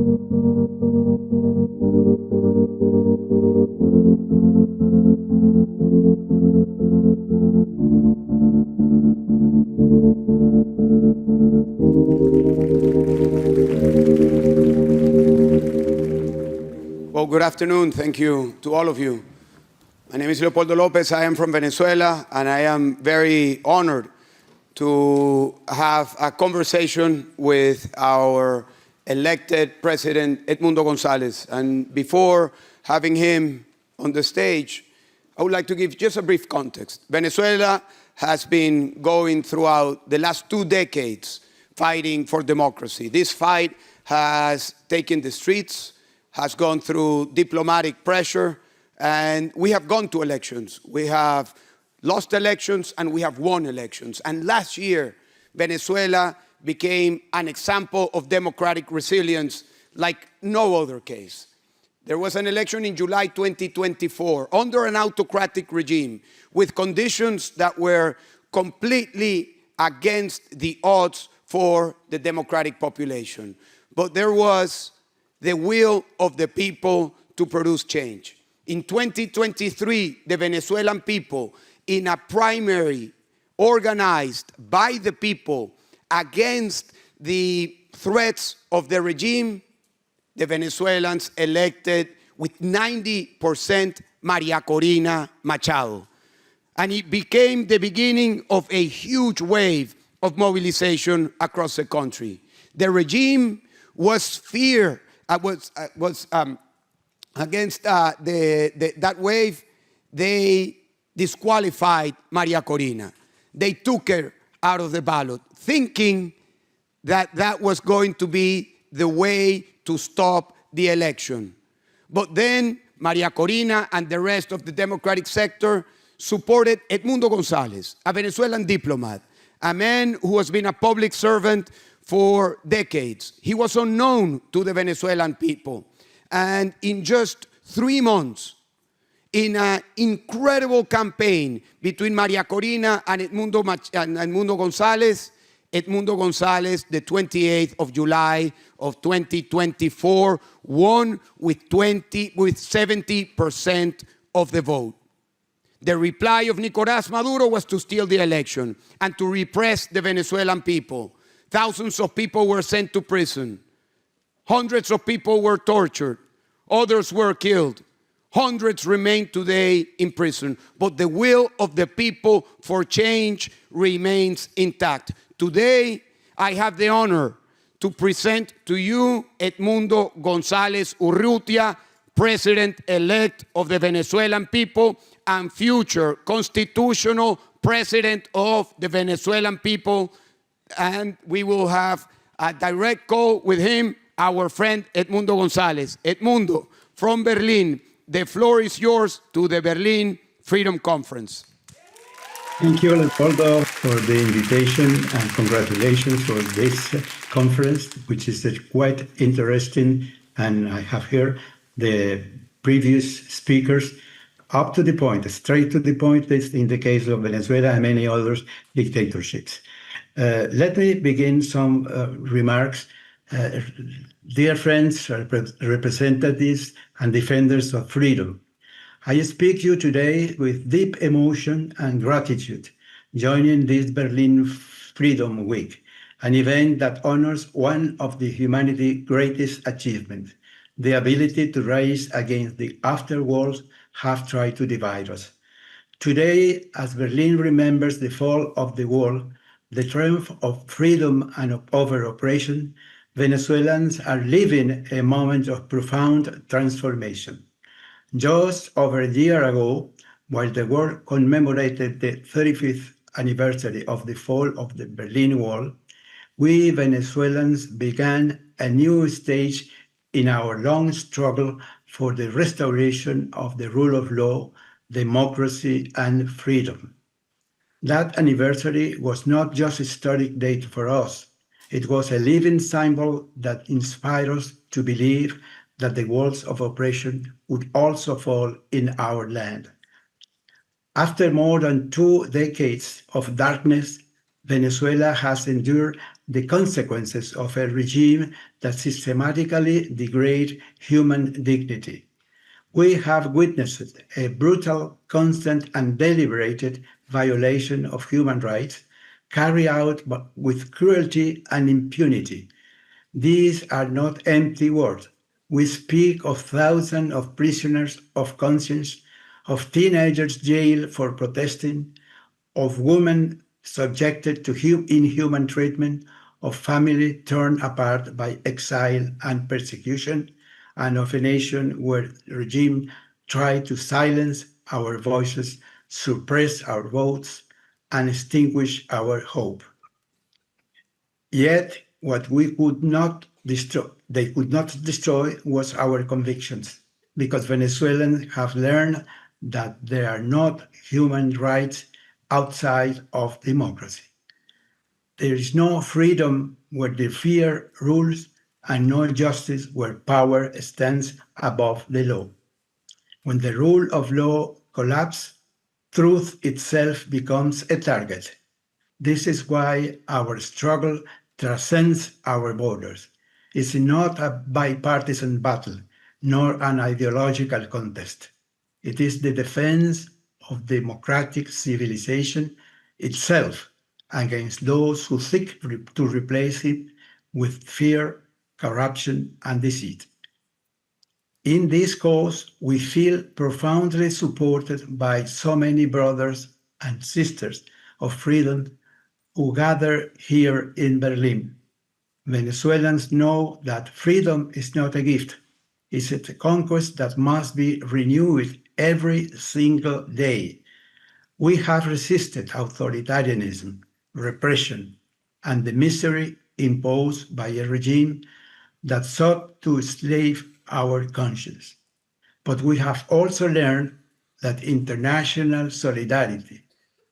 Well, good afternoon. Thank you to all of you. My name is Leopoldo Lopez. I am from Venezuela, and I am very honored to have a conversation with our elected president, Edmundo González. And before having him on the stage, I would like to give just a brief context. Venezuela has been going throughout the last 2 decades fighting for democracy. This fight has taken the streets, has gone through diplomatic pressure, and we have gone to elections. We have lost elections and we have won elections. And last year, Venezuela became an example of democratic resilience like no other case. There was an election in July 2024 under an autocratic regime with conditions that were completely against the odds for the democratic population. But there was the will of the people to produce change. In 2023, the Venezuelan people, in a primary organized by the people against the threats of the regime, the Venezuelans elected with 90% Maria Corina Machado. And it became the beginning of a huge wave of mobilization across the country. The regime was against that wave. They disqualified Maria Corina. They took her out of the ballot, thinking that that was going to be the way to stop the election. But then Maria Corina and the rest of the democratic sector supported Edmundo González, a Venezuelan diplomat, a man who has been a public servant for decades. He was unknown to the Venezuelan people. And in just 3 months, in an incredible campaign between Maria Corina and Edmundo González, the 28th of July of 2024, won with 70% of the vote. The reply of Nicolás Maduro was to steal the election and to repress the Venezuelan people. Thousands of people were sent to prison. Hundreds of people were tortured. Others were killed. Hundreds remain today in prison. But the will of the people for change remains intact. Today, I have the honor to present to you Edmundo González Urrutia, President-elect of the Venezuelan people and future constitutional President of the Venezuelan people. And we will have a direct call with him, our friend Edmundo González. Edmundo, from Berlin, the floor is yours to the Berlin Freedom Conference. Thank you, Leopoldo, for the invitation and congratulations for this conference, which is quite interesting. And I have here the previous speakers up to the point, straight to the point, in the case of Venezuela and many other dictatorships. Let me begin some remarks. Dear friends, representatives and defenders of freedom, I speak to you today with deep emotion and gratitude, joining this Berlin Freedom Week, an event that honors one of the humanity's greatest achievements, the ability to rise against the afterworld have tried to divide us. Today, as Berlin remembers the fall of the wall, the triumph of freedom and over oppression, Venezuelans are living a moment of profound transformation. Just over a year ago, while the world commemorated the 35th anniversary of the fall of the Berlin Wall, we Venezuelans began a new stage in our long struggle for the restoration of the rule of law, democracy, and freedom. That anniversary was not just a historic date for us. It was a living symbol that inspired us to believe that the walls of oppression would also fall in our land. After more than 2 decades of darkness, Venezuela has endured the consequences of a regime that systematically degrades human dignity. We have witnessed a brutal, constant, and deliberated violation of human rights carried out with cruelty and impunity. These are not empty words. We speak of thousands of prisoners of conscience, of teenagers jailed for protesting, of women subjected to inhuman treatment, of family torn apart by exile and persecution, and of a nation where the regime tried to silence our voices, suppress our votes, and extinguish our hope. Yet, what they could not destroy was our convictions, because Venezuelans have learned that there are not human rights outside of democracy. There is no freedom where the fear rules and no justice where power stands above the law. When the rule of law collapses, truth itself becomes a target. This is why our struggle transcends our borders. It's not a bipartisan battle, nor an ideological contest. It is the defense of democratic civilization itself against those who seek to replace it with fear, corruption, and deceit. In this cause, we feel profoundly supported by so many brothers and sisters of freedom who gather here in Berlin. Venezuelans know that freedom is not a gift. It's a conquest that must be renewed every single day. We have resisted authoritarianism, repression, and the misery imposed by a regime that sought to enslave our conscience. But we have also learned that international solidarity,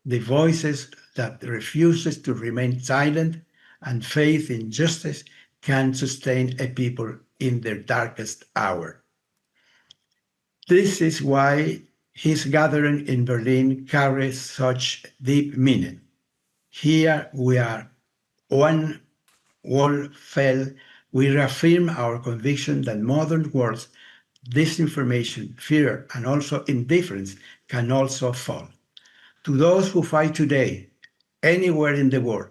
the voices that refuses to remain silent, and faith in justice can sustain a people in their darkest hour. This is why his gathering in Berlin carries such deep meaning. Here we are, one wall fell, we reaffirm our conviction that modern wars, disinformation, fear, and also indifference can also fall. To those who fight today, anywhere in the world,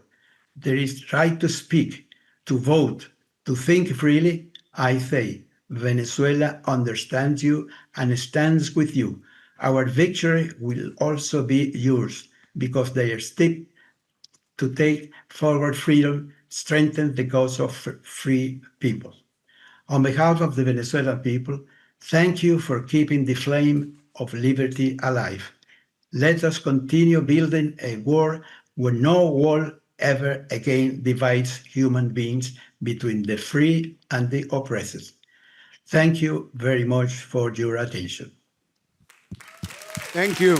there is right to speak, to vote, to think freely. I say, Venezuela understands you and stands with you. Our victory will also be yours because they are still to take forward freedom, strengthen the cause of free people. On behalf of the Venezuelan people, thank you for keeping the flame of liberty alive. Let us continue building a world where no wall ever again divides human beings between the free and the oppressed. Thank you very much for your attention. Thank you.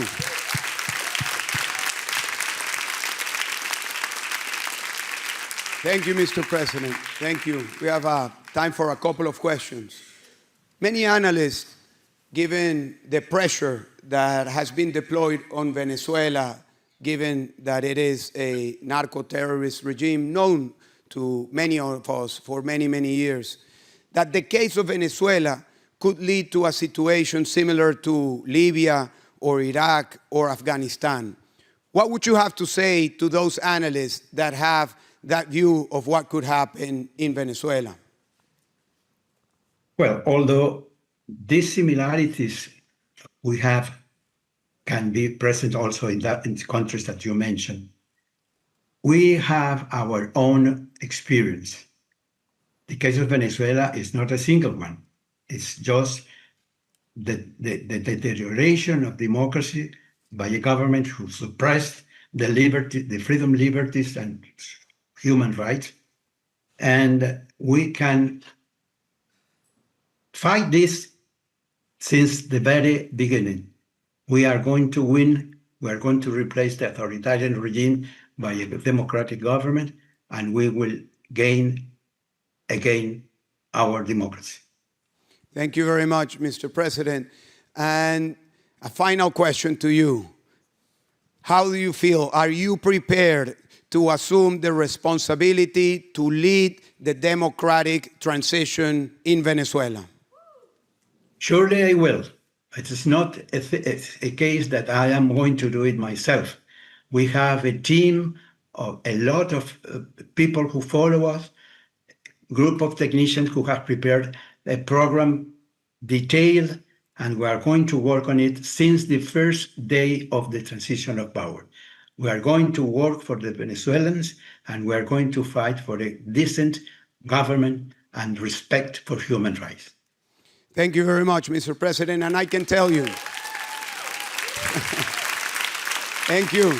Thank you, Mr. President. Thank you. We have time for a couple of questions. Many analysts, given the pressure that has been deployed on Venezuela, given that it is a narco-terrorist regime known to many of us for many, many years, that the case of Venezuela could lead to a situation similar to Libya or Iraq or Afghanistan. What would you have to say to those analysts that have that view of what could happen in Venezuela? Well, although these similarities we have can be present also in the countries that you mentioned, we have our own experience. The case of Venezuela is not a single one. It's just the deterioration of democracy by a government who suppressed the liberty, the freedom, liberties, and human rights. And we can fight this since the very beginning. We are going to win. We are going to replace the authoritarian regime by a democratic government, and we will gain again our democracy. Thank you very much, Mr. President. And a final question to you. How do you feel? Are you prepared to assume the responsibility to lead the democratic transition in Venezuela? Surely I will. It is not a case that I am going to do it myself. We have a team of a lot of people who follow us, group of technicians who have prepared a program detailed, and we are going to work on it since the first day of the transition of power. We are going to work for the Venezuelans, and we are going to fight for a decent government and respect for human rights. Thank you very much, Mr. President, and I can tell you, thank you.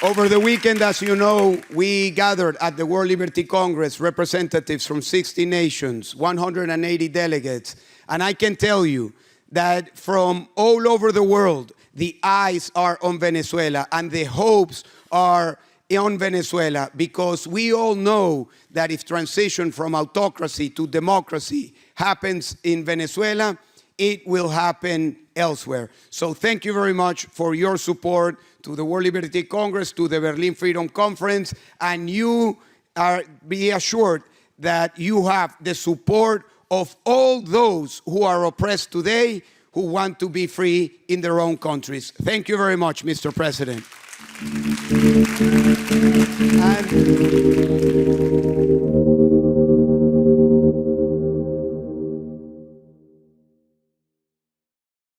Over the weekend, as you know, we gathered at the World Liberty Congress representatives from 60 nations, 180 delegates, and I can tell you that from all over the world, the eyes are on Venezuela and the hopes are on Venezuela, because we all know that if transition from autocracy to democracy happens in Venezuela, it will happen elsewhere. So thank you very much for your support to the World Liberty Congress, to the Berlin Freedom Conference, and you are be assured that you have the support of all those who are oppressed today, who want to be free in their own countries. Thank you very much, Mr. President. And